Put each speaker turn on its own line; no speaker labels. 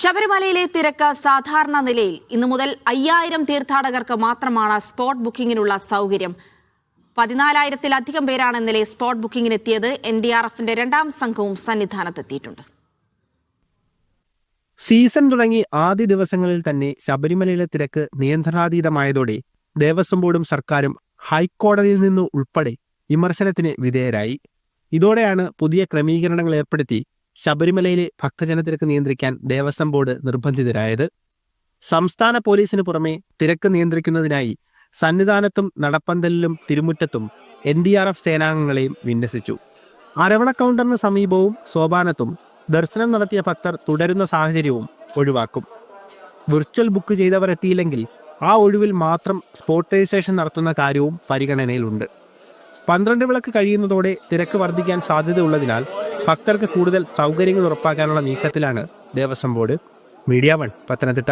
ശബരിമലയിലെ തിരക്ക് സാധാരണ നിലയിൽ ഇന്നു മുതൽ 5000 തീർത്ഥാടകർക്ക് മാത്രമാണ് സ്പോട്ട് ബുക്കിംഗിനുള്ള സൗകര്യം. 14,000-ലധികം പേരാണ് ഇന്നലെ സ്പോട്ട് ബുക്കിംഗിനെത്തിയത്. NDRFന്റെ രണ്ടാം സംഘവും സന്നിധാനത്തെത്തിയിട്ടുണ്ട്.
സീസൺ തുടങ്ങി ആദ്യ ദിവസങ്ങളിൽ തന്നെ ശബരിമലയിലെ തിരക്ക് നിയന്ത്രണാതീതമായതോടെ ദേവസ്വം ബോർഡും സർക്കാരും ഹൈക്കോടതിയിൽ നിന്നു ഉൾപ്പെടെ വിമർശനത്തിന് വിധേയരായി. ഇതോടെയാണ് പുതിയ ക്രമീകരണങ്ങൾ ഏർപ്പെടുത്തി ശബരിമലയിലെ ഭക്തജനത്തിരക്ക് നിയന്ത്രിക്കാൻ ദേവസ്വം ബോർഡ് നിർബന്ധിതരായത്. സംസ്ഥാന പോലീസിന് പുറമെ തിരക്ക് നിയന്ത്രിക്കുന്നതിനായി സന്നിധാനത്തും നടപ്പന്തലിലും തിരുമുറ്റത്തും NDRF സേനാംഗങ്ങളെയും വിന്യസിച്ചു. അരവണ കൗണ്ടറിന് സമീപവും സോപാനത്തും ദർശനം നടത്തിയ ഭക്തർ തുടരുന്ന സാഹചര്യവും ഒഴിവാക്കും. വിർച്വൽ ബുക്ക് ചെയ്തവർ എത്തിയില്ലെങ്കിൽ ആ ഒഴിവിൽ മാത്രം സ്പോട്ട് രജിസ്ട്രേഷൻ നടത്തുന്ന കാര്യവും പരിഗണനയിലുണ്ട്. 12 വിളക്ക് കഴിയുന്നതോടെ തിരക്ക് വർദ്ധിക്കാൻ സാധ്യതയുള്ളതിനാൽ ഭക്തർക്ക് കൂടുതൽ സൗകര്യങ്ങൾ ഉറപ്പാക്കാനുള്ള നീക്കത്തിലാണ് ദേവസ്വം ബോർഡ്. മീഡിയ 1 പത്തനംതിട്ട.